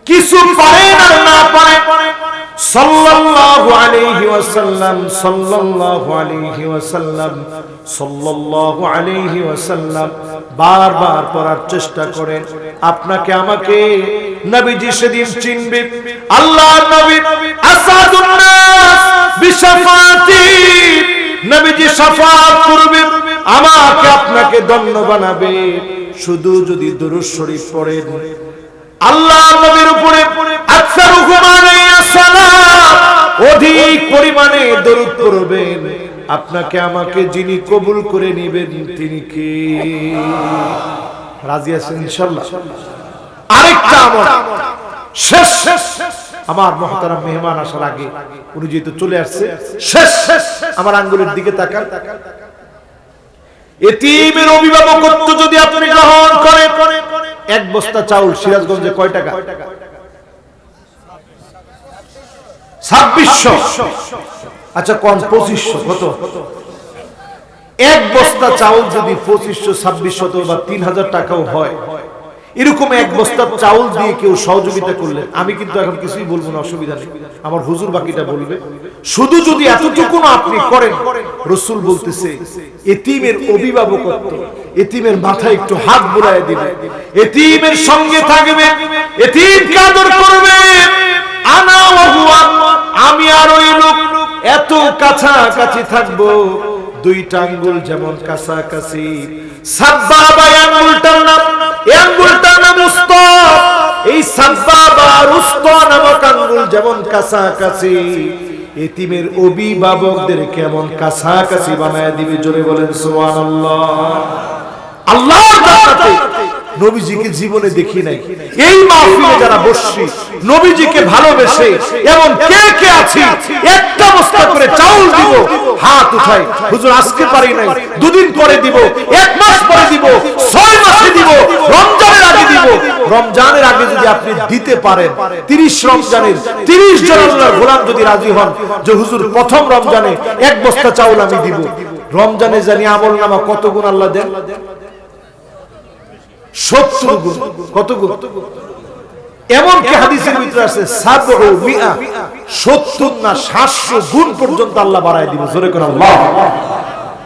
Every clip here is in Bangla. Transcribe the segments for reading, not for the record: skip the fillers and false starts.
কিছু পারেন আর না পারেন, সাল্লাল্লাহু আলাইহি ওয়াসাল্লাম সাল্লাল্লাহু আলাইহি ওয়াসাল্লাম সাল্লাল্লাহু আলাইহি ওয়াসাল্লাম বারবার পড়ার চেষ্টা করেন। আপনাকে আমাকে নবীজি সেদিন চিনবে। আল্লাহর নবী আসাদুন নাস বিশাফাতি, নবীজি শাফাআত করবে, আমাকে আপনাকে ধন্য বানাবে শুধু যদি দরুদ শরীফ পড়েন। আল্লাহর নবীর উপরে আকসারুহুম আলাইহিস সালাম, অধিক পরিমাণে দরুদ পড়বেন। আপনাকে আমাকে যিনি কবুল করে নেবেন তিনি কে? রাজি আছেন ইনশাআল্লাহ? আরেকটা আমল শেষ, আমার মুহতারাম মেহমান আসার আগে উনি যেহেতু চলে আসছে, শেষ আমার আঙ্গুলের দিকে তাকান। এতিমের অভিভাবকত্ব যদি আপনি গ্রহণ করেন, এক বস্তা চাউল সিরাজগঞ্জে কয় টাকা? 2600। আচ্ছা কোন 2500? কত? এক বস্তা চাউল যদি 2500, 2600 বা 3000 টাকাও হয়, এরকম এক বস্তা চাউল দিয়ে কেউ সহযোগিতা করলেন, আমি কিন্তু এখন কিছুই বলবো না, অসুবিধা নেই, আমার হুজুর বাকিটা বলবে। শুধু যদি এতটুকু আপনি করেন, রাসূল বলতেছে এতিমের অভিভাবকত্ব, এতিমের মাথায় একটু হাত বুলায় দিবে, এতিমের সঙ্গে থাকবে, এতিমকে আদর করবে, আনা ওয়া হুয়া, আমি আর ওই লোক এত কাছাকাছি থাকবো, দুইটা আঙ্গুল যেমন কাছাকাছি। সাব্বাবা আঙ্গুলটার নাম, এই আঙ্গুলটার নাম উস্তা, এই সাব্বাবা আর উস্তা নামক আঙ্গুল যেমন কাছাকাছি, এতিমের অভিভাবকদের কেমন কাছাকাছি বানায় দিবে। জোরে বলেন সুবহানাল্লাহ। আল্লাহর জান্নাতে নবীজিকে জীবনে দেখি নাই, এই মাহফিলে যারা বসছি নবীজিকে ভালোবেসে এমন কে কে আছি, একটা বস্তা করে চাউল দিব, হাত উঠাই, হুজুর আজকে পারি নাই, দুদিন পরে দিব, এক মাস পরে দিব, 6 মাসে দিব, রমজানের আগে দিব। রমজানের আগে যদি আপনি দিতে পারেন, 30 রমজানের 30 জন আল্লাহর গোলাম যদি রাজি হন যে হুজুর প্রথম রমজানে এক বস্তা চাউল আমি দিব, রমজানে জানি আমল নামা কত গুণ আল্লাহ দেন? 70 গুণ। কত গুণ? এমনকি হাদিসের ভিতরে আছে 70 না 700 গুণ পর্যন্ত আল্লাহ বাড়ায় দিবে। জোরে করে আল্লাহ।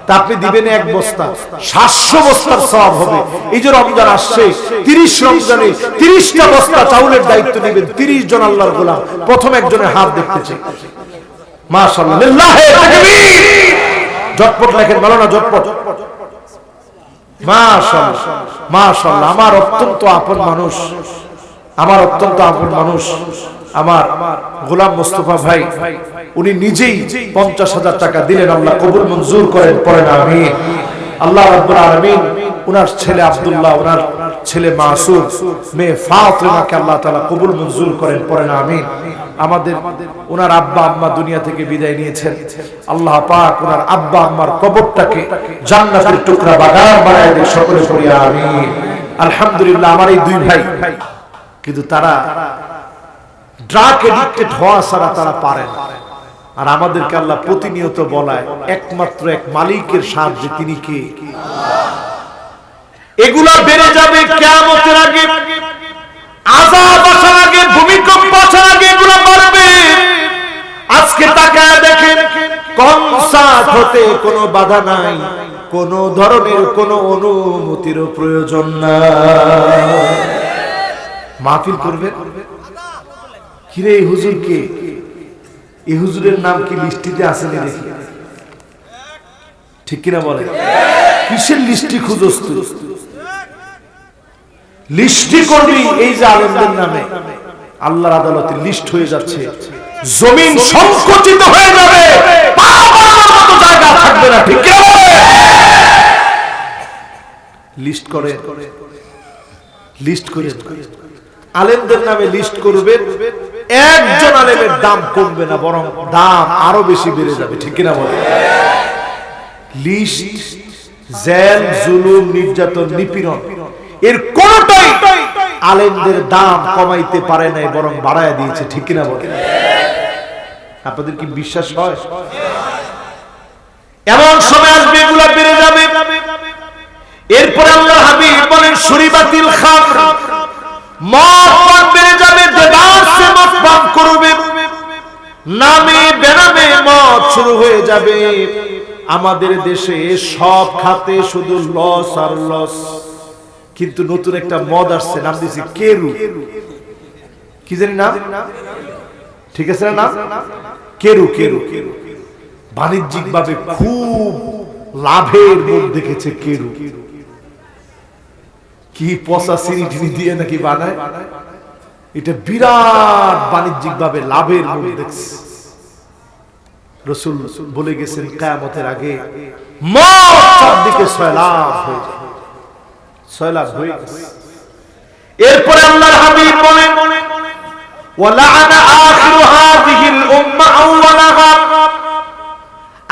তা আপনি দিবেন এক বস্তা, 700 বস্তার সওয়াব হবে। এই যে রমজান আসছে, 30 রমজানে 30টা বস্তা চাউলের দায়িত্ব নেবেন 30 জন আল্লাহর গোলাম। প্রথম একজনের হাত দেখতে চাই। মাশাআল্লাহ, লিল্লাহি তাকবীর। ঝটপট লেখেন, ভালো না? ঝটপট। মাশাআল্লাহ, মাশাআল্লাহ। আমার অত্যন্ত আপন মানুষ, আমার অত্যন্ত আপন মানুষ আমার গোলাম মোস্তফা ভাই, উনি নিজেই 50,000 টাকা দিলেন। আল্লাহ কবুল মঞ্জুর করেন, পড়েন আমিন। আল্লাহ রাব্বুল আলামিন উনার ছেলে আব্দুল্লাহ, উনার ছেলে মাসুদ, মেয়ে ফাতিমাকে আল্লাহ তাআলা কবুল মঞ্জুর করেন, পড়েন আমিন। আমাদের ওনার আব্বা আম্মা দুনিয়া থেকে বিদায় নিয়েছেন, আল্লাহ পাক ওনার আব্বা আম্মার কবরটাকে জান্নাতের টুকরা বাগান বানায় দেন, সকলে পড়ি আমিন। আলহামদুলিল্লাহ, আমার এই দুই ভাই, কিন্তু তারা ড্রাগ এডিক্টেড হওয়া ছাড়া তারা পারে না। আর আমাদেরকে আল্লাহ প্রতিনিয়ত বলায় একমাত্র এক মালিকের সাহায্যে, তিনি কে? এগুলা বেড়ে যাবে কিয়ামতের আগে, আযাব আসার আগে, ভূমিকম্প আসার আগে এগুলা বাড়বে। আজকে তাকায় দেখেন, কনসার্ট হতে কোনো বাধা নাই, কোন ধরনের কোনো অনুমতির প্রয়োজন নাই। মাহফিল করবে, কিরে এই হুজুর কে? এই হুজুরের নাম কি লিস্টিতে আছে না? দেখি ঠিক কিনা বলে? কিসের লিস্টি খুঁজস তুই? লিস্টি করবি এই যে আলেমদের নামে, আল্লাহর আদালতে লিস্ট হয়ে যাচ্ছে, জমিন সংকুচিত হয়ে যাবে, পা বাঁধার মতো জায়গা থাকবে না। ঠিক কিনা বলে? লিস্ট করে, লিস্ট করে আলেমদের নামে লিস্ট করবে, একজন আলেমের দাম কমবে না, বরং দাম আরো বেশি বেড়ে যাবে। ঠিক কিনা বলে? লিস্ট, জেল, জুলুম, নির্যাতন, নিপীড়ন, এর কোনটাই আলেমদের দাম কমাইতে পারে নাই, বরং বাড়ায় দিয়েছে। ঠিক কিনা বলে? আপনাদের কি বিশ্বাস হয়? এমন সময় আসবে এগুলা বেড়ে যাবে। এরপরে আল্লাহর হাবিব বলেন, শুরিবাতিল খামর, মদ পান বেড়ে যাবে, নামে বেনামে মদ শুরু হয়ে যাবে। আমাদের দেশে সব খাতে শুধু লস আর লস। কিন্তু নতুন একটা মদ আসছে, নাম দিয়েছে কেরু। কি জানি নাম, ঠিক আছে না? কেরু। কেরু বাণিজ্যিক ভাবে খুব লাভের মধ্যে দেখেছে কেরু। কি পচা চিনি টিনি দিয়ে নাকি বানায়, এটা বিরাট বাণিজ্যিক ভাবে লাভের মধ্যে দেখছে। রাসূল বলে গেছেন কিয়ামতের আগে মদ চারদিকে সয়লাব হয়ে যাবে, সয়লাব হয়ে গেছে। এরপরে আল্লাহর হাবিব বলেন ওয়ালাআনা আখিরু হাযিহিল উম্মাহ আউওয়ালাহা,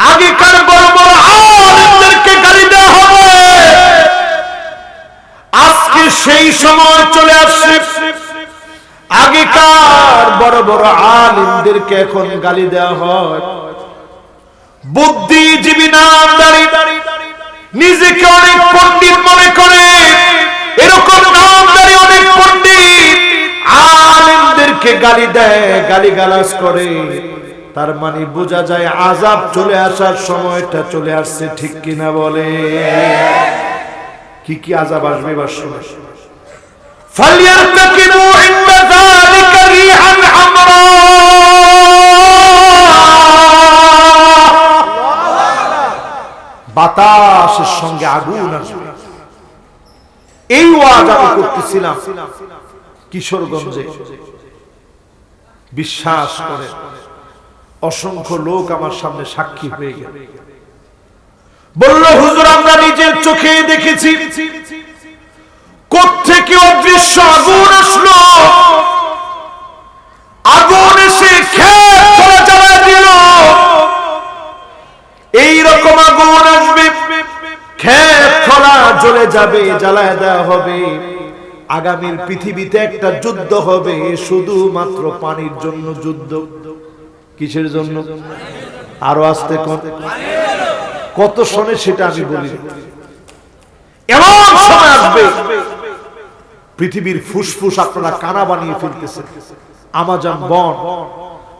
আগেকার বড় বড় আলেমদেরকে গালি দেওয়া হবে। আজকে সেই সময় চলে আসছে, আগেকার বড় বড় আলেমদেরকে এখন গালি দেওয়া হয়। বুদ্ধিজীবী নামধারী, নিজেকে অনেক পণ্ডিত মনে করে, এরকম নামধারী অনেক পণ্ডিত আলেমদেরকে গালি দেয়, গালিগালাজ করে। তার মানে বোঝা যায় আযাব চলে আসার সময়টা চলে আসছে, ঠিক কিনা বলে? কি কি আযাব আসবে এবার শুনে। ফালিয়ারতাকিবু ইন্না যালিকা রিহান আমরা, বাতাসের সঙ্গে আগুন আসবে। এই ওয়াজ আমি করতেছিলাম কিশোরগঞ্জে, বিশ্বাস করে অসংখ্য লোক আমার সামনে সাক্ষী হয়ে গেল। বলল হুজুর আমরা নিজের চোখে দেখেছি কোত্থেকে অদৃশ্য আগুন আসলো, আগুন এসে ক্ষেত খোলা জ্বালা দিল। এইরকম আগুন আসবে, ক্ষেত খোলা জ্বলে যাবে, জ্বালায় দেওয়া হবে। আগামীর পৃথিবীতে একটা যুদ্ধ হবে, শুধুমাত্র পানির জন্য যুদ্ধ। কিসের জন্য? আরো আসতে কত শোনে সেটা আমি বলি। এমন সময় আসবে পৃথিবীর ফুসফুস আপনারা কানা বানিয়ে ফেলতেছেন। আমাজন বন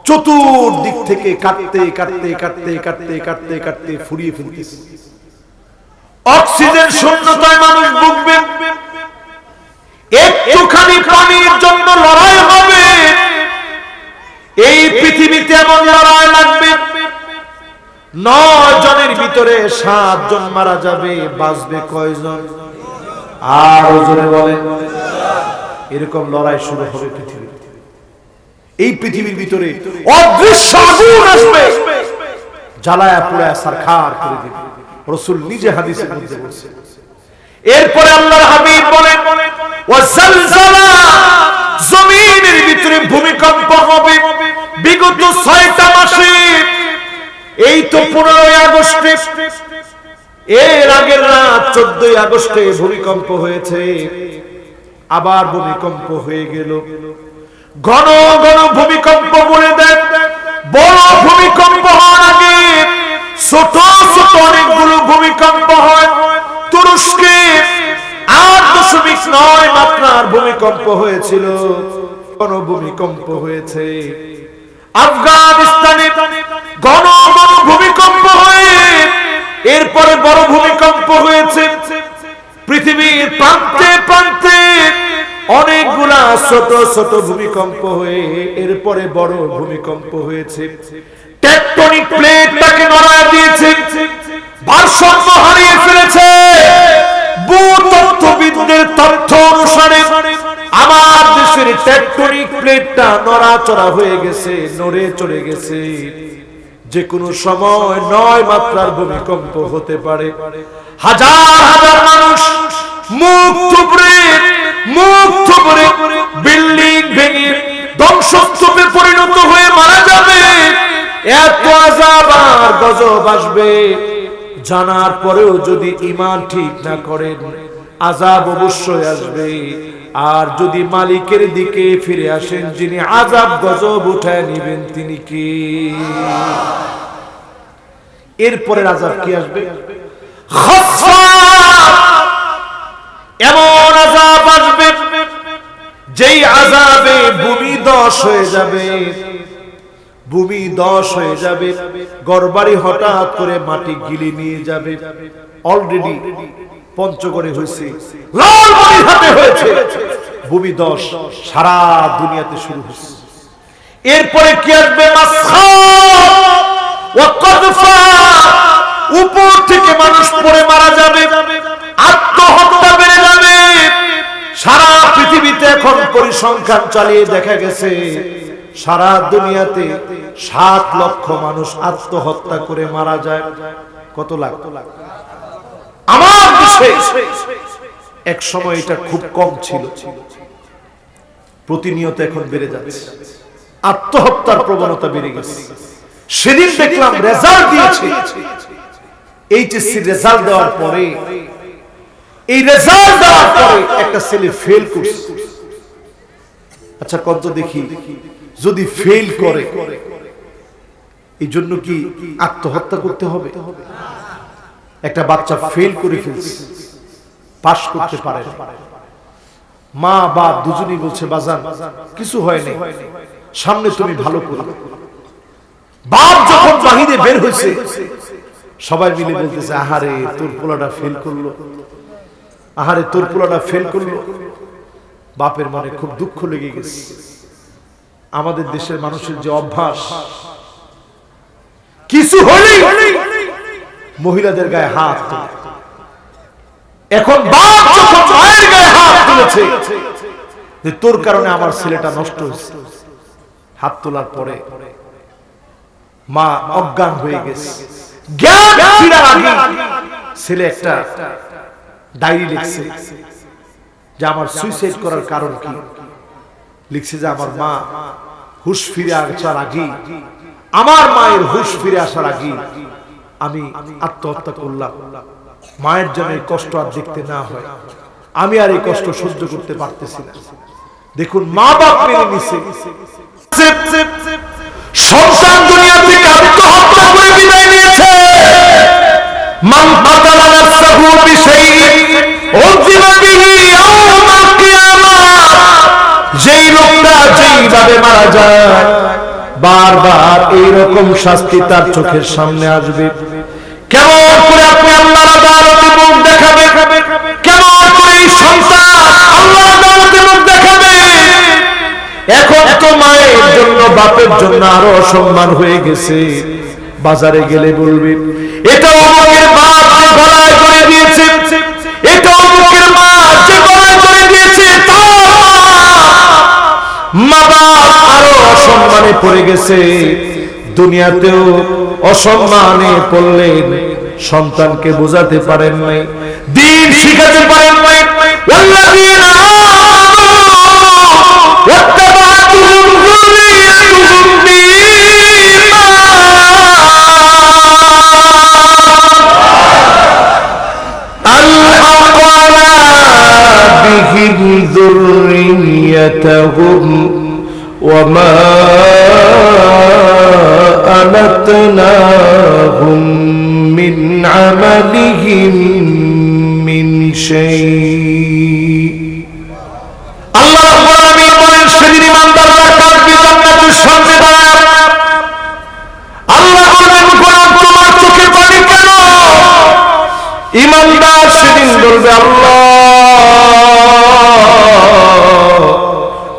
চতুর্দিক থেকে কাটতে কাটতে কাটতে কাটতে কাটতে কাটতে ফুরিয়ে ফেলতেছে। অক্সিজেন শূন্যতায় মানুষ ভুগবে। একটুখানি পানির জন্য লড়াই হবে। এই পৃথিবীতে এমন লড়াই লাগবে, 9 জনের ভিতরে 7 জন মারা যাবে, বাঁচবে কয়জন? আর জোরে বলেন। এরকম লড়াই শুরু হবে পৃথিবীতে। এই পৃথিবীর ভিতরে অদৃশ্য আগুন আসবে, জ্বালায়া পুড়ায়া সারখার করে দিবে। রাসূল নিজে হাদিসের মধ্যে বলেছেন। এরপরে আল্লাহর হাবিব বলেন ওয়াসালসালা, জমিনের ভিতরে ভূমিকম্প হবে। বিগত 6টা মাসে, এই তো 15ই আগস্টে, এর আগের রাত 14ই আগস্টে ভূমিকম্প হয়েছে। আবার ভূমিকম্প হয়ে গেল। ঘন ঘন ভূমিকম্প বলে দেন। বড় ভূমিকম্প হওয়ার আগে ছোট ছোট অনেকগুলো ভূমিকম্প হয়। তুরস্কে 8.9 মাত্রার ভূমিকম্প হয়েছিল। কোন ভূমিকম্প হয়েছে। আফগানিস্তানে ঘন ঘন ভূমিকম্প হয়ে এরপরে বড় ভূমিকম্প হয়েছে। পৃথিবীর প্রান্তে প্রান্তে অনেকগুলা ছোট ছোট ভূমিকম্প হয়ে এরপরে বড় ভূমিকম্প হয়েছে। টেকটনিক প্লেটটাকে নড়ায় দিয়েছে, ভারসাম্য হারিয়ে ফেলেছে। ভূতত্ত্ববিদদের তথ্য অনুসারে আমার দেশের টেকটনিক প্লেটটা নড়াচড়া হয়ে গেছে, নড়ে চড়ে গেছে। যে কোনো সময় 9 মাত্রার ভূমিকম্প হতে পারে। হাজার হাজার মানুষ মুখ থুবড়ে বিল্ডিং ভেঙে ধ্বংসস্তূপে পরিণত হয়ে মারা যাবে। এত আযাব আর গজব আসবে, জানার পরেও যদি ঈমান ঠিক না করেন আযাব অবশ্যই আসবে। আর যদি মালিকের দিকে ফিরে আসেন, যিনি আযাব গজব উঠায় নেবেন, তিনি কি? এরপরের আযাব কি আসবে? এমন আযাব আসবে যেই আযাবে ভূমি ধস হয়ে যাবে। ভূমি ধস হয়ে যাবে, ঘরবাড়ি হঠাৎ করে মাটি গিলে নিয়ে যাবে। অলরেডি পঞ্চগড়ে হয়েছে, লালমনিরহাটে হয়েছে, ভূমি ধস সারা দুনিয়াতে শুরু হয়েছে। এরপরে কি আসবে? উপর থেকে মানুষ পড়ে মারা যাবে, আত্মহত্যা বেড়ে যাবে। সারা পৃথিবীতে এখন পরিসংখ্যান চালিয়ে দেখা গেছে সারা দুনিয়াতে 7 লক্ষ মানুষ আত্মহত্যা করে মারা যায়। কত লাখ? আমার দেশে এক সময় এটা খুব কম ছিল, প্রতিনিয়ত এখন বেড়ে যাচ্ছে। আত্মহত্যার প্রবণতা বেড়ে গেছে। সেদিন দেখলাম রেজাল্ট দিয়েছে, এইচএসসি রেজাল্ট দেওয়ার পরে, এই রেজাল্ট দেওয়ার পরে একটা ছেলে ফেল করছে। আচ্ছা কত দেখি, যদি ফেল করে এই জন্য কি আত্মহত্যা করতে হবে? একটা বাচ্চা ফেল করে ফেলছে, পাস করতে পারে, মা বাপ দুজনেই বলছে বাজান কিছু হয়নি, সামনে তুমি ভালো করো। বাপ যখন বাহিরে বের হয়েছে সবাই মিলে বলতেছে আহারে তোর পোলাটা ফেল করলো, আহারে তোর পোলাটা ফেল করলো। বাপের মনে খুব দুঃখ লেগে গেছে। আমাদের দেশের মানুষের যে অভ্যাস, কিছু হলেই মহিলাদের গায়ে হাত তোলে। এখন বাপ যখন মায়ের গায়ে হাত তুলেছে যে তোর কারণে আমার ছেলেটা নষ্ট হয়েছে, হাত তোলার পরে মা অজ্ঞান হয়ে গেছে। জ্ঞান ফেরার আগে ছেলে একটা ডায়েরি লিখছে যে আমার সুইসাইড করার কারণ কি। লিখছে যে আমার মা হুঁশ ফিরে আসার আগে, আমার মায়ের হুঁশ ফিরে আসার আগে আমি আত্মহত্যা করলাম। মায়ের জন্য এই কষ্ট আর দেখতে না হয়, আমি আর এই কষ্ট সহ্য করতে পারতেছি না। দেখুন মা বাপ মেনে নিছে, সন্তান দুনিয়া থেকে আত্মহত্যা করে বিদায় নিয়েছে। মান কাতালা নাফসাহু বিশাইইন উযিবা বিহি ইয়াওমাল কিয়ামাহ। যেই লোকটা যেইভাবে মারা যায় বারবার এইরকম শাস্তি তার চোখের সামনে আসবে। কেমন করে আপনি আল্লাহর আদালতে মুখ দেখাবে, কেমন করে এই সন্তান আল্লাহর আদালতে মুখ দেখাবে। এখন তো মায়ের জন্য বাপের জন্য আরো অসম্মান হয়ে গেছে। বাজারে গেলে বলবে এটা অমুকের বাপ যে গলায় করে দিয়েছে, এটা অমুকের মা যে গলায় করে দিয়েছে, মা বাপ আরো অসম্মানে পড়ে গেছে। দুনিয়াতেও অসম্মানে পড়লেন, সন্তানকে বোঝাতে পারেন নাই, দিন শিখাতে পারেন নাই। ওয়াল্লাযীনা আমানু ওয়াত্তাবা'তুহুম যুররিয়্যাতুহুম বিঈমান আলহাকনা বিহিম যুররিয়্যাতুহুম ওয়া মা ألتناهم من عملهم من شيء। আল্লাহ রাব্বুল আলামিন বলেন সেদিন ইমানদাররা কাঁদবে জান্নাতের সামনে দাঁড়ায়। আল্লাহ বলবেন তোমার চোখে পানি কেন? ইমানদার সেদিন বলবে আল্লাহ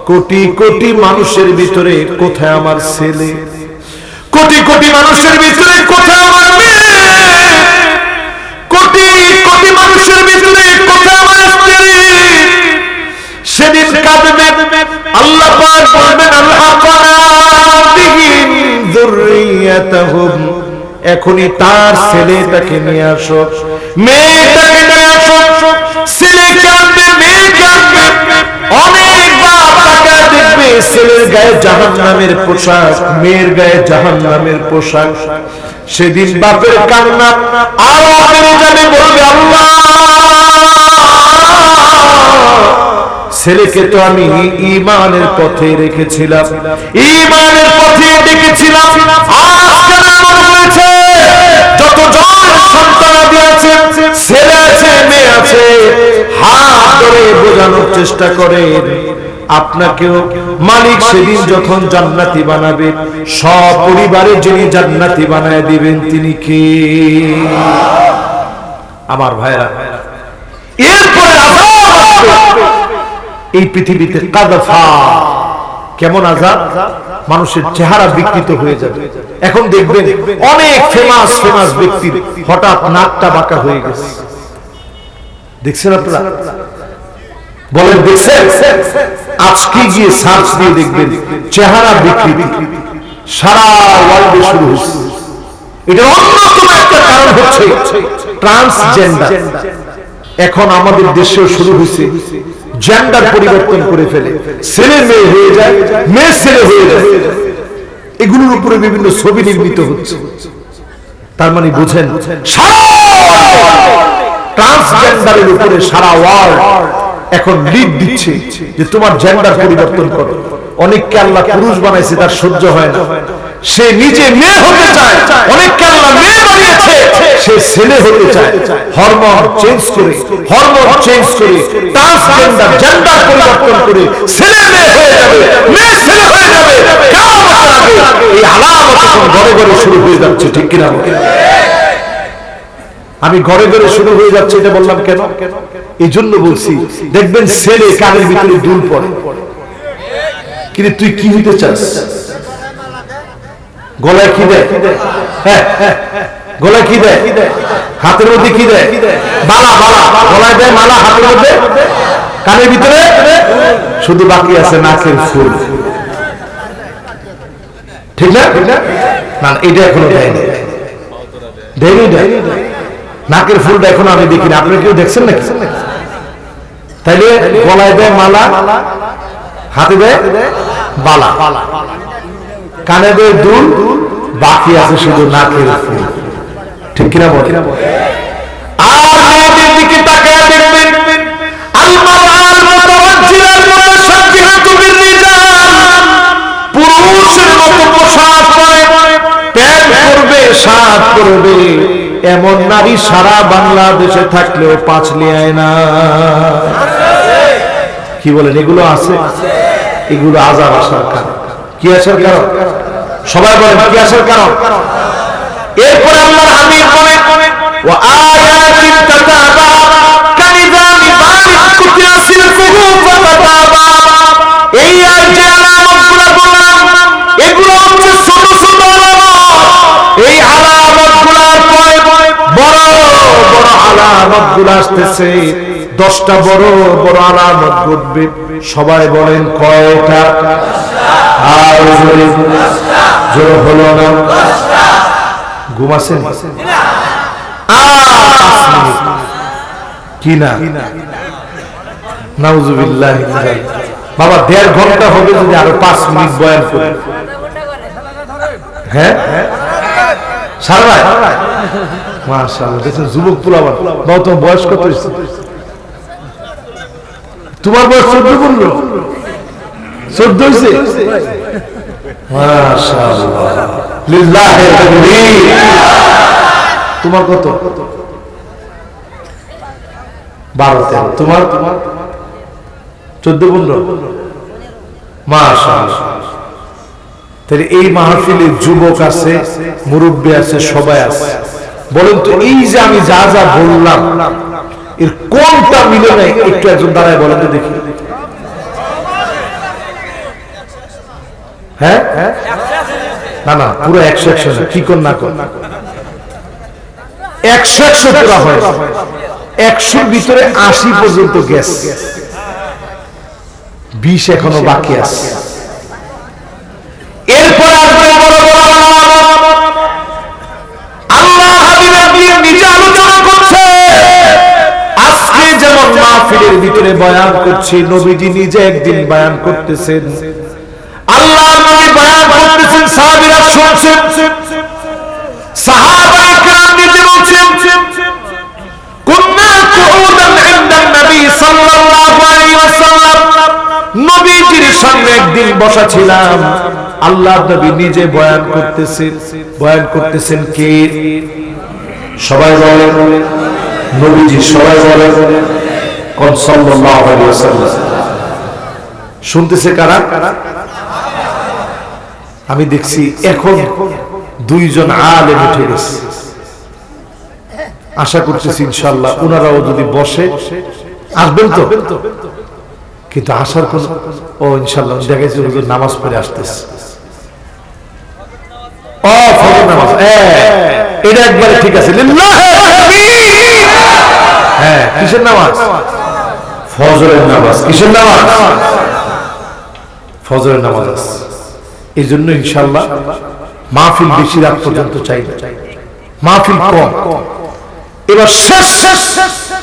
কোটি কোটি মানুষের ভিতরে কোথায় আমার ছেলে, কোটি কোটি মানুষের ভিতরে কোথায় আমার মেয়ে, কোটি কোটি মানুষের ভিতরে কোথায় আমার স্ত্রী। সেদিন কাঁদবে। আল্লাহ পাক বলবেন আলহাকনা বিহিম যুররিয়্যাতুহুম, এখনই তার ছেলেটাকে নিয়ে আসো, মেয়েটাকে নিয়ে আসো। ছেলে কাঁদবে, মেয়ে কাঁদবে। অনেক বাপ তাকায় দেখবে ছেলের গায়ে জাহান্নামের পোশাক, মেয়ের গায়ে জাহান্নামের পোশাক। সেদিন বাপের কান্না আরো বেড়ে যাবে, বলবে আল্লাহ ছেলেকে তো আমি ঈমানের পথে রেখেছিলাম, ঈমানের পথে ডেকেছিলাম, আজ কেন এমন হয়েছে? যতজন সন্তান আছে, ছেলে আছে, মেয়ে আছে, হাত ধরে বোঝানোর চেষ্টা করেন আপনাকেও মালিক সেদিন যখন জান্নাতি বানাবে, সপরিবারে যিনি জান্নাতি বানায় দিবেন তিনি কে? আমার ভাইরা, এরপরে আযাব আসবে এই পৃথিবীতে। কাযাফা, কেমন আযাব? মানুষের চেহারা বিকৃত হয়ে যাবে। এখন দেখবেন অনেক ফেমাস ব্যক্তির হঠাৎ নাকটা বাঁকা হয়ে গেছে। দেখছেন আপনারা? বলেন দেখছেন? আজকে গিয়ে সার্চ দিয়ে দেখবেন চেহারা বিকৃতি সারা ওয়ার্ল্ডে শুরু হচ্ছে। এটার অন্যতম একটা কারণ হচ্ছে ট্রান্সজেন্ডার। এখন আমাদের দেশেও শুরু হয়েছে, জেন্ডার পরিবর্তন করে ফেলে, ছেলে মেয়ে হয়ে যায়, মেয়ে ছেলে হয়ে যায়। এগুলোর উপরে বিভিন্ন ছবি নির্মিত হচ্ছে। তার মানে বুঝেন, ট্রান্সজেন্ডারের উপরে সারা ওয়ার্ল্ড এখন লিড দিচ্ছে যে তোমার জেন্ডার পরিবর্তন করো। অনেককে আল্লাহ পুরুষ বানাইছে, তার সহ্য হয় না, সে নিজে মেয়ে হতে চায়। অনেককে আল্লাহ মেয়ে বানিয়েছে, সে ছেলে হতে চায়। হরমোন চেঞ্জ করে ট্রান্সজেন্ডার জেন্ডার পরিবর্তন করে ছেলে মেয়ে হয়ে যাবে, মেয়ে ছেলে হয়ে যাবে। কিয়ামতের আগে এই আলামত এখন ঘরে ঘরে শুরু হয়ে যাচ্ছে, ঠিক কিনা? আমি ঘরে ঘরে শুরু হয়ে যাচ্ছে এটা বললাম কেন? এই জন্য বলছি, দেখবেন ছেলে কানের ভিতরে দুল পড়ে, কিন্তু তুই কি হতে চাস? গলায় কি দেয়? হ্যাঁ, গলায় কি দেয়? হাতের মধ্যে কি দেয়? মালা। গলায় দেয় মালা, হাতের মধ্যে, কানের ভিতরে শুধু বাকি আছে নাকের ফুল। ঠিক না? না, এটা এখনো দেয়নি। নাকের ফুলটা এখনো আমি দেখিনি। আপনারা কেউ দেখছেন নাকি? তাইলে গলায় দেয় মালা, হাতে দেয় বালা, কানে দেয় দুল, বাকি আছে শুধু নাকের ফুল। ঠিক কিনা বলেন? আর মেয়েদের দিকে তাকায় দেখবেন, পুরুষের মতো পোশাক পরে, প্যান্ট পরবে, শার্ট পরবে, এমন নারী সারা বাংলাদেশে থাকলেও পাঁচলিয়ায় না। কি বলেন? এগুলো আছে। এগুলো আযাব আসার কারণ। কি আসার কারণ? সবাই বলেন কি আসার কারণ? এরপরে আল্লাহর হাবিব বলেন, ওয়া আয়াতিন তাতাবা কানিজামি বারিক কুতিয়াসিল ফুহু ফাতাবা। এই যে আলামতগুলো বললাম, এগুলো হচ্ছে ছোট ছোট আলামত। এই আলামতগুলোর পরে বড় বড় আলামতগুলো আসতেছে। 10টা বড় বড় আলামত ঘটবে। সবাই বলেন কয়টা? আর জোর হলো না। ঘুমাছেন? কি না? নাউজুবিল্লাহ। বাবা 1.5 ঘন্টা হবে যদি আরো 5 মিনিট বয়ান করে। হ্যাঁ, সারা রাত। মাশাআল্লাহ, দেখেন যুবক পোলাপান। বাবা তোমার বয়স কত হয়েছে? তোমার বয়স 14-15? 14 হয়েছে? মাশাআল্লাহ, লিল্লাহি তাকবীর। তোমার কত? 12-13। তোমার 14-15? মাশাআল্লাহ। তাহলে এই মাহফিলে যুবক আছে, মুরব্বী আছে, সবাই আছে। বলেন তো, এই যে আমি যা যা বললাম এর কোনটা মিলে নাই? একটু একজন দাঁড়ায় বলেন তো দেখি। হ্যাঁ, না পুরো 100 কি কর না কর, 100 পুরা হয়। 100-র ভিতরে 80 পর্যন্ত গেছে, 20 এখনো বাকি আছে। এরপর আসবে বড় বড় আল্লাহ হাবিব নিজে আলোচনা করছে। আজকে যেমন মাহফিলের ভিতরে বয়ান করছি, নবীজি নিজে একদিন বয়ান করতেছেন। আল্লাহ নবী বয়ান করতেছেন, সাহাবীরা শুনছেন। সাহাবায়ে কেরাম নিজে বলছেন, কুন্না কুউদান ইনদান নবী সাল্লাল্লাহু আলাইহি ওয়াসাল্লাম। নবীজির সামনে একদিন বসা ছিলাম। আল্লাহ নবী নিজে বয়ান করতেছেন কে? সবাই বলেন নবীজি। সবাই বলেন কোন সাল্লাল্লাহু আলাইহি ওয়াসাল্লাম। শুনতেছে কারা? আমি দেখছি এখন দুইজন আলেম উঠে গেছে। আশা করতেছি ইনশাআল্লাহ ওনারাও যদি বসে আসবেন তো, কিন্তু আসার কোন ইনশাআল্লাহ দেখা যাচ্ছে হুজুর নামাজ পড়ে আসতেছে। ফজর নামাজ এটা একবারে ঠিক আছে। হ্যাঁ, কিসের নামাজ? ফজরের নামাজ। কিসের নামাজ? ফজরের নামাজ আছে। এই জন্য ইনশাআল্লাহ মাহফিল বেশি রাত পর্যন্ত চাই না, মাহফিল কম। এবার শেষ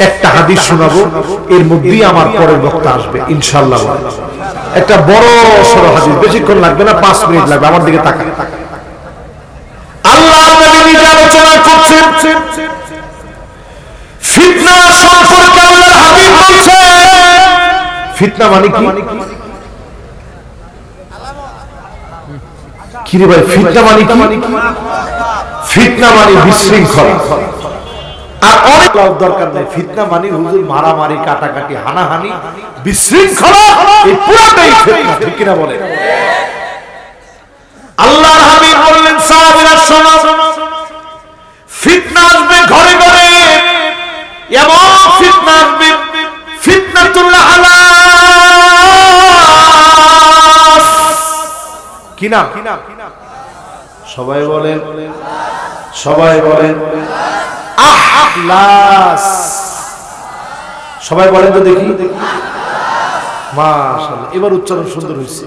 একটা হাদিস শোনাবো, এর মধ্যেই আমার পরের বক্তা আসবে ইনশাআল্লাহ। একটা বড় সড়ো হাদিস, বেশিক্ষণ লাগবে না, 5 মিনিট লাগবে। আমার দিকে তাকান। আল্লাহর নবী নিজে আলোচনা করছেন ফিতনা সম্পর্কে। আল্লাহর হাবিব বলছেন ফিতনা মানে কি? কি রে ভাই, ফিতনা মানে কি? ফিতনা মানে বিশৃঙ্খলা। আর অনেক দরকার নেই। ফিতনা মানে হুজুর মারামারি, কাটাকাটি, হানাহানি, বিশৃঙ্খলা, এই পুরোটাই ফিতনা। ঠিক কিনা বলে? আল্লাহর হাবিব বললেন সাহাবীরা শোনো, ফিতনা আসবে ঘরে ঘরে। এমন ফিতনা আসবে, ফিতনাতুল আহলাস। কি নাম? সবাই বলেন, সবাই বলেন আহলাস। সবাই বলেন তো দেখি। মাশাআল্লাহ, এবার উচ্চারণ সুন্দর হয়েছে।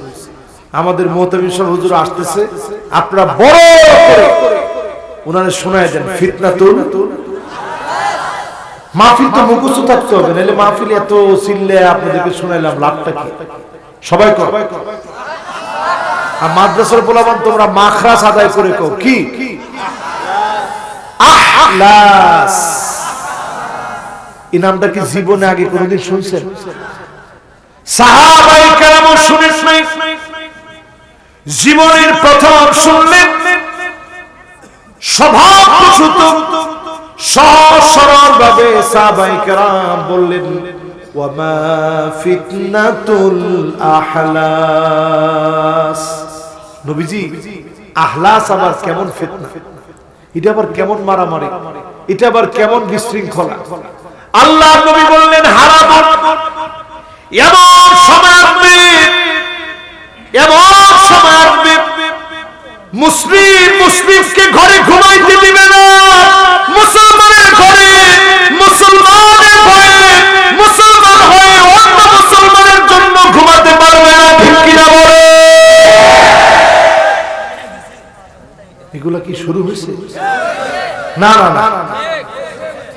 আমাদের মুহতামিম সাহেব হুজুর আসতেছে, আপনারা বড় করে ওনারে শোনায় দেন ফিতনাতুল। মাহফিল তো মুখস্থ থাকতে হবে, নাহলে মাহফিল এত চিল্লে আপনাদেরকে শোনাইলাম লাভটা কি? সবাই কর। আর মাদ্রাসার পোলাপান তোমরা মাখরাজ আদায় করে কও কি? আহলাস। এই নামটা কি জীবনে আগে কোনোদিন শুনছেন? সাহাবায়ে কেরাম শুনেন নাই, জীবনের প্রথম শুনলেন। স্বভাবপ্রসূত সহজ সরল ভাবে সাহাবায়ে কেরাম বললেন ওয়ামা ফিতনাতুল আহলাস। নবীজি, আহলাস আবার কেমন ফিতনা? এটা আবার কেমন মারামারি? এটা আবার কেমন বিশৃঙ্খলা? আল্লাহর নবী বললেন হারাম। এমন সময় আসবে, এমন সময় আসবে মুসলিমকে ঘরে ঘুমাইতে দিবে না। মুসলমানের ঘরে মুসলমানের ভয়ে মুসলমান হয়ে অন্য মুসলমানের জন্য ঘুমাতে পারবে না। ঠিক কিনা বলে? এগুলা কি শুরু হয়েছে? না না না,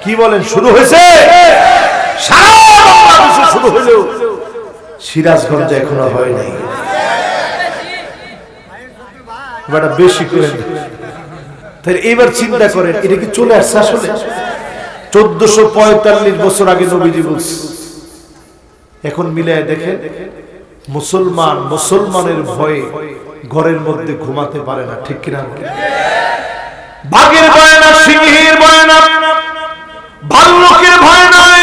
কি বলেন শুরু হয়েছে? সারা বাংলাদেশে শুরু হলেও সিরাজগঞ্জে এখনো হয় নাই। এটা বেশি করে তাই এবার চিন্তা করেন, এটা কি চলে আসছে আসলে? 1445 বছর আগে নবীজি বলছে। এখন মিলায় দেখেন, মুসলমানের ভয়ে ঘরের মধ্যে ঘুমাতে পারে না। ঠিক কিনা? বাঘের ভয় না, সিংহের ভয় না, ভাল্লুকের ভয় নাই,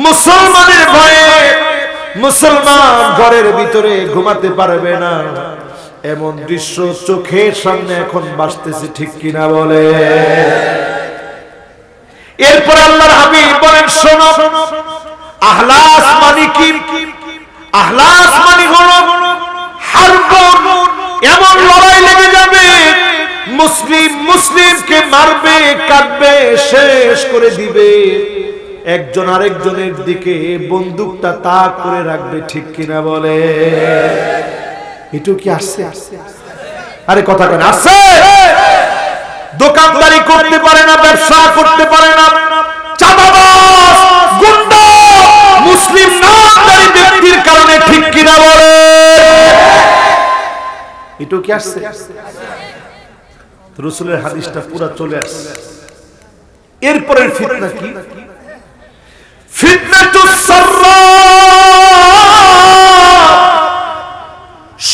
মুসলমানের ভয়ে মুসলমান ঘরের ভিতরে ঘুমাতে পারবে না। এমন দৃশ্য চোখের সামনে এখন বাসতেছে। ঠিক কিনা বলে? এরপর আল্লাহর হাবিব বলেন শোনো, আহলাস মানে কি? আহলাস মানে হলো হারব। এমন লড়াই লেগে যাবে, মুসলিমকে মারবে, কাটবে, শেষ করে দিবে। একজন আরেকজনের দিকে বন্দুকটা তাক করে রাখবে। ঠিক কিনা বলে? এটু কি আসছে? আরে কথা কেন আসছে? দোকানদারি করতে পারে না, ব্যবসা করতে পারে না, চাঁদাবাজ, গুন্ডা, মুসলিম নামধারী ব্যক্তির কারণে। ঠিক কিনা বলে? এটু কি আসছে? রাসূলের হাদিসটা পুরো চলে আসছে। এরপরের ফিতনা কি? ফিতনাতুস সাররা।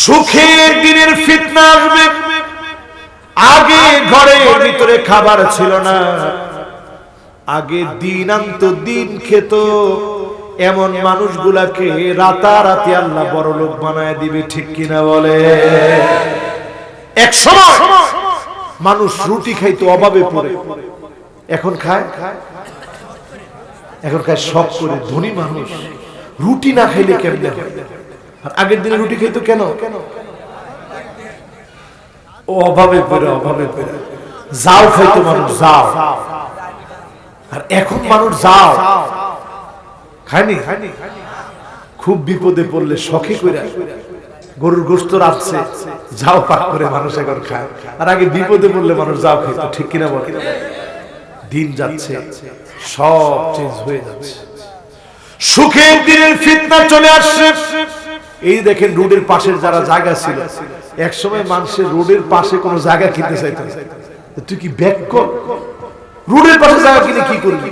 সুখের দিনের ফিতনা আসবে। আগে ঘরের ভিতরে খাবার ছিল না, আগে দিন আনতো, দিন খেত। এমন মানুষগুলাকে রাতারাতি আল্লাহ বড় লোক বানায় দিবে, ঠিক কিনা বলে? এক সময় মানুষ রুটি খাইতো অভাবে পড়ে, এখন খায় সব করে। ধনী মানুষ রুটি না খাইলে কেমনে হয়? আর আগের দিনে রুটি খাইতো কেন? ও অভাবে পড়ে যাও খাইতো মানুষ, যাও। আর এখন মানুষ যাও খায়নি। খুব বিপদে পড়লে শখে কইরা গরুর গোশত রাখছে, যাও পাক করে মানুষ এখন খায়। আর আগে বিপদে পড়লে মানুষ যাও খাইতো, ঠিক কিনা বলে? দিন যাচ্ছে, সব চেঞ্জ হয়ে যাচ্ছে। সুখের দিনের ফিতনা চলে আসছে। এই দেখেন রোডের পাশের যারা জায়গা ছিল, এক সময় মানুষের রোডের পাশে কোনো জায়গা কিনতে চাইতো, তুই কি ব্যাক কর, রোডের পাশে জায়গা কিনে কি করবি?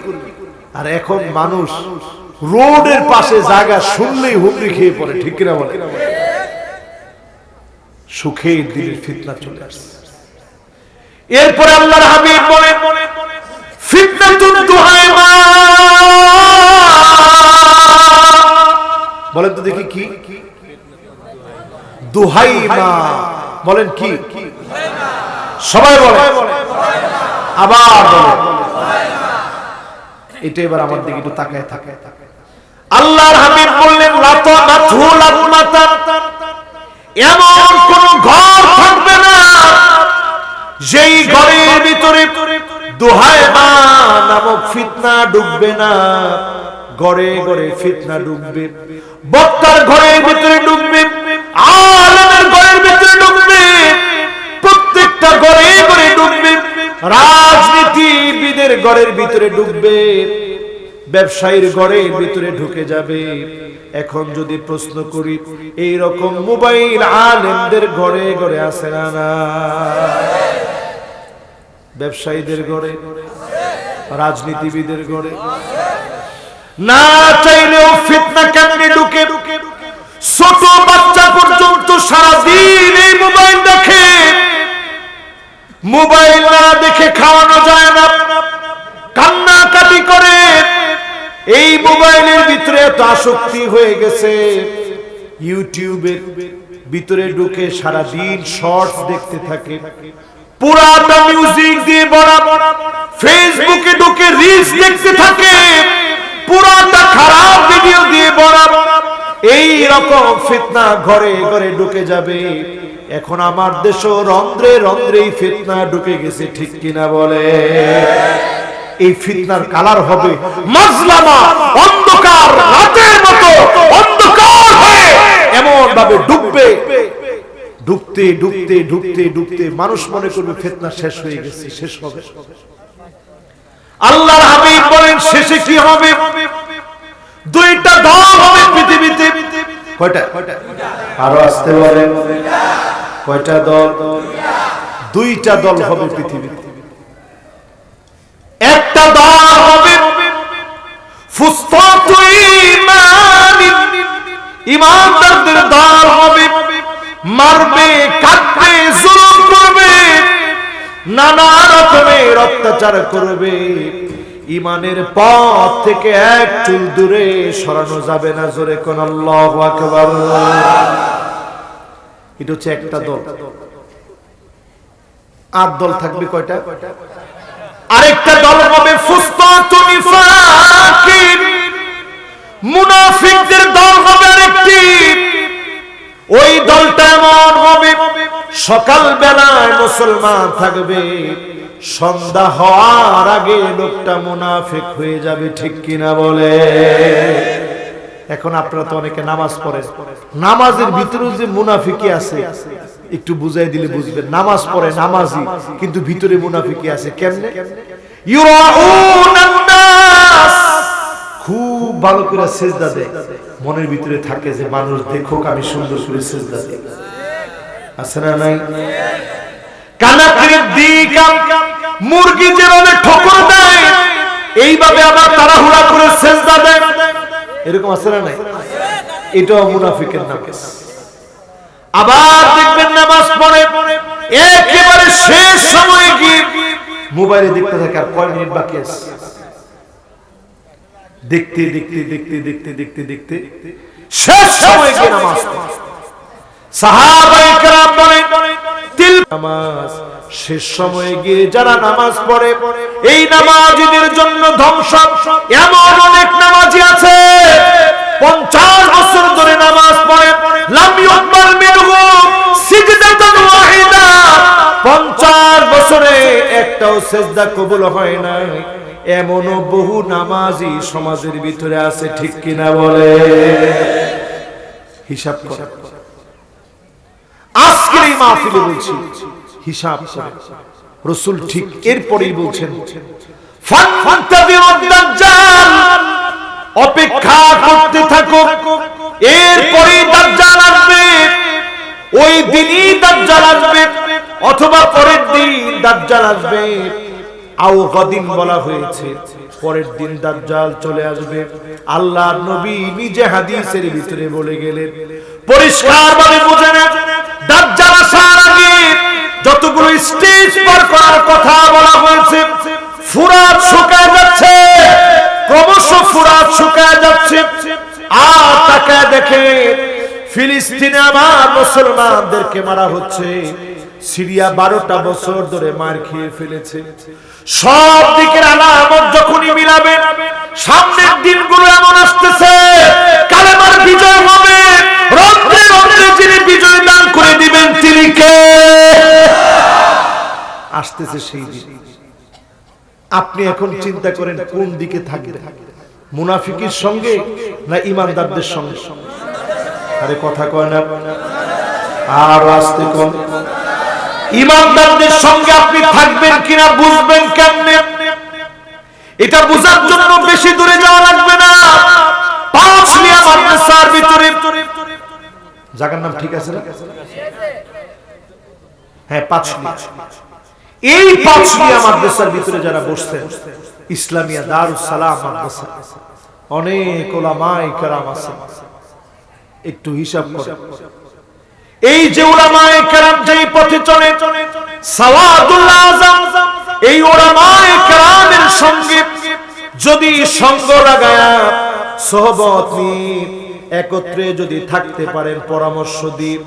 আর এখন মানুষ রোডের পাশে জায়গা শুনলেই হুমড়ি খেয়ে পড়ে, ঠিক কিনা বলে? সুখের দিনের ফিতনা চলে আসছে। এরপরে আল্লাহর হাবিব বলেন, ফিতনাতুন দুহাইমা। বলেন তো দেখি কি দুহাইমা? বলেন কি? সবাই বলেন, আবার বলেন। এটা এবার আমার দিকে একটু তাকায় থাকে। আল্লাহর হাবিব বললেন, এমন কোন ঘর থাকবে না যেই ঘরের ভিতরে দুহাইমা নামক ফিতনা ডুববে না। ঘরে ঘরে ফিতনা ডুববে, বক্তার ঘরের ভিতরে ডুববে, আলেমের ঘরের ভিতরে ডুববে, প্রত্যেকটা ঘরে ঘরে ডুববে, রাজনীতিবিদের ঘরের ভিতরে ডুববে, ব্যবসায়ীর ঘরের ভিতরে ঢুকে যাবে। এখন যদি প্রশ্ন করি, এই রকম মোবাইল আলেমদের ঘরে ঘরে আছে না? ব্যবসায়ীদের ঘরে, রাজনীতিবিদের ঘরে না চাইলেও ফিতনা কেমনে ঢুকে? ছোট বাচ্চা পর্যন্ত সারাদিন এই মোবাইল দেখে। মোবাইল না দেখে খাওয়ানো যায় না, কান্নাকাটি করে। এই মোবাইলের ভিতরে এত আসক্তি হয়ে গেছে, ইউটিউবের ভিতরে ঢুকে সারাদিন শর্টস দেখতে থাকে, পুরাটা মিউজিক দিয়ে ভরা, ফেসবুকে ঢুকে রিলস দেখতে থাকে, পুরাটা খারাপ ভিডিও দিয়ে ভরা। এই রকম ফিতনা ঘরে ঘরে ঢুকে যাবে। এখন আমার দেশও রন্ধ্রে রন্ধ্রে ফিতনা ঢুকে গেছে, ঠিক কিনা বলে? এই ফিতনার কালার হবে মাজলামা, অন্ধকার রাতের মতো অন্ধকার হয়ে এমন ভাবে ডুববে, ডুবতে ডুবতে ডুবতে ডুবতে মানুষ মনে করবে ফিতনা শেষ হয়ে গেছে, শেষ হবে। আল্লাহর হাবিব বলেন, শেষে কি হবে? দুইটা দল হবে পৃথিবীতে। কয়টা? আরো আসতে বলেন, কয়টা দল? দুইটা দল হবে পৃথিবীতে। একটা দল হবে ফুসতাতু ঈমানিন, ঈমানদারদের দল হবে, মারবে, কাটবে, জুলুম করবে, নানা রকমের অত্যাচার করবে। ঈমানের পথ থেকে এক চুল দূরে সরানো যাবে না। জোরে কোন আল্লাহু আকবার। এটা হচ্ছে একটা দল। আর দল থাকবে কয়টা? আরেকটা দল হবে ফুসতাতু নিফাকিন, মুনাফিকদের দল হবে আরেকটি। ওই দলটা এমন হবে, সকাল বেলায় মুসলমান থাকবে, সন্ধ্যা হওয়ার আগে লোকটা মুনাফিক হয়ে যাবে, ঠিক কিনা বলে? এখন আপনারা তো অনেকে নামাজ পড়েন, নামাজের ভিতরে যে মুনাফিকি আছে একটু বুঝাই দিলে বুঝবেন। নামাজ পড়ে, নামাজি, কিন্তু ভিতরে মুনাফিকি আছে। কেমনে? ইউরাউনান নাস, খুব ভালো করে সিজদা দেয়, মনের ভিতরে থাকে যে মানুষ দেখুক আমি সুন্দর করে সিজদা দিই। আছে না নাই? কানাকির দিকাম, মুরগি যেভাবে ঠোকর দেয় এইভাবে আবার তাড়াহুড়া করে সিজদা দেয়, এরকম আছে না নাই? এটাও মুনাফিকের নাম। আবার দেখবেন নামাজ পড়ে, একেবারে শেষ সময়ে গিয়ে মোবাইলে দেখতে থাকে আর কয় মিনিট বাকি আছে, দেখতে দেখতে দেখতে দেখতে দেখতে দেখতে শেষ সময় গিয়ে নামাজ পড়ে। সাহাবায়ে কেরাম বলেন তিল নামাজ শেষ সময়ে গিয়ে যারা নামাজ পড়ে এই নামাজীদের জন্য ধ্বংস। এমন অনেক নামাজি আছে 50 বছর ধরে নামাজ পড়ে, লাম ইউকবাল মিনহু সিজদাতুন ওয়াহিদা, 50 বছরে একটাও সিজদা কবুল হয় না। এমনও বহু নামাজি সমাজের ভিতরে আছে, ঠিক কিনা বলে? হিসাব করে আজকের এই মাহফিলে বলছি, হিসাব করে। রাসূল ঠিক এরপরেই বলছেন ফান্তাযিরুদ দাজ্জাল, অপেক্ষা করতে থাকো, এরপরেই দাজ্জাল আসবে। ওই দিনই দাজ্জাল আসবে অথবা পরের দিন দাজ্জাল আসবে। আও গাদিন বলা হয়েছে, পরের দিন দাজ্জাল চলে আসবে। আল্লাহর নবী নিজে হাদিসের ভিতরে বলে গেলেন, পরিষ্কারভাবে বুঝে নেন, দাজ্জাল আসার আগে যতগুলো স্টেজ পার করার কথা বলা হয়েছে, ফুরাত শুকায় যাচ্ছে, ক্রমশ ফুরাত শুকায় যাচ্ছে। আর তাকায় দেখে ফিলিস্তিনে আবার মুসলমানদেরকে মারা হচ্ছে। সিরিয়া 12টা বছর ধরে মার খেয়ে ফেলেছে। সব দিকের আলামত যখনই মিলাবে, সামনের দিনগুলো এমন আসতেছে, কালেমার বিজয় হবে। রন্ধ্রে রন্ধ্রে যিনি বিজয় দান করে দিবেন তিনি কে? আসতেছে সেই দিন। আপনি এখন চিন্তা করেন কোন দিকে থাকবে, মুনাফিকের সঙ্গে না ইমানদারদের সঙ্গে? আরে কথা কয় না, আর আসতে কম। ইমানদারদের সঙ্গে আপনি থাকবেন কিনা বুঝবেন কেমনে? এটা বোঝার জন্য বেশি দূরে যাওয়া লাগবে না। পাঁচলিয়া মাদ্রাসার ভিতরে, জায়গার নাম ঠিক আছে না? হ্যাঁ, পাঁচলিয়া। এই পাঁচলিয়া মাদ্রাসার ভিতরে যারা বসছেন, ইসলামিয়া দারুস সালাম মাদ্রাসা, অনেক উলামায়ে কেরাম আছে। একটু হিসাব করেন, এই যে উলামায়ে কেরাম যেই পথে চলে, সাওয়াদুল আযম, এই উলামায়ে কেরামের সঙ্গে যদি সঙ্গ লাগায়া সোহবত নিয়ে একত্রে যদি থাকতে পারেন, পরামর্শ দিয়ে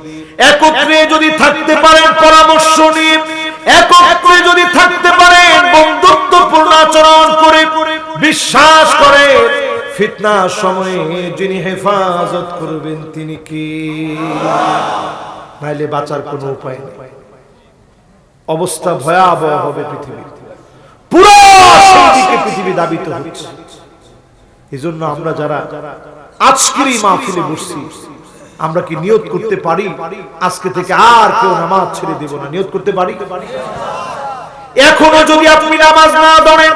একত্রে যদি থাকতে পারেন, পরামর্শ নিয়ে একত্রে যদি থাকতে পারেন, বন্ধুত্বপূর্ণ আচরণ করে, বিশ্বাস করে ফিতনার সময়ে যিনি হেফাজত করবেন তিনি কি? নাইলে বাঁচার কোনো উপায় নেই। অবস্থা ভয়াবহ হবে পৃথিবী, পুরো দিকে পৃথিবী দাবিত হচ্ছে। এজন্য আমরা যারা আজকের এই মাহফিলে বসছি, আমরা কি নিয়ত করতে পারি আজকে থেকে আর কেউ নামাজ ছেড়ে দেব না? নিয়ত করতে পারি? এখনো যদি আপনি নামাজ না ধরেন,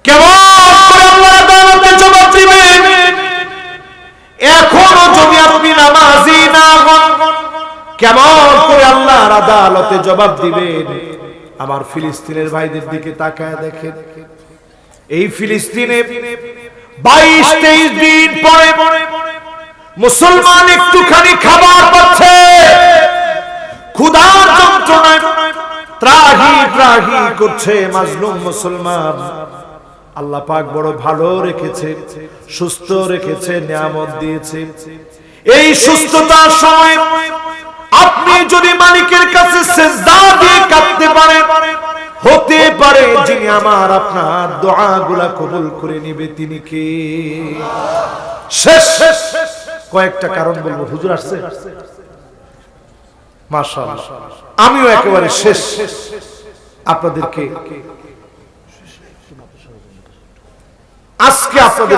কেমন করে আল্লাহর আদালতে জবাব দিবেন? এখনো যদি আপনি নামাজি না হন, কেমন করে আল্লাহর আদালতে জবাব দিবেন? আমার ফিলিস্তিনের ভাইদের দিকে তাকায় দেখেন। এই ফিলিস্তিনে 22-23 দিন পরে মুসলমান একটুখানি খাবার পাচ্ছে, ক্ষুধার যন্ত্রণায় ত্রাহি ত্রাহি করছে মাজলুম মুসলমান। আল্লাহ পাক বড় ভালো রেখেছে, সুস্থ রেখেছে, নিয়ামত দিয়েছে। এই সুস্থতার সময় আপনি যদি মালিকের কাছে সিজদা দিয়ে কাঁদতে পারেন, হতে পারে যিনি আমার আপনার দোয়াগুলা কবুল করে নেবে তিনি কে? শেষ কয়েকটা কারণ বলবো। হুজুর আসছে? মাশাআল্লাহ, আমিও একেবারে শেষ আপনাদেরকে আজকে আপনাদের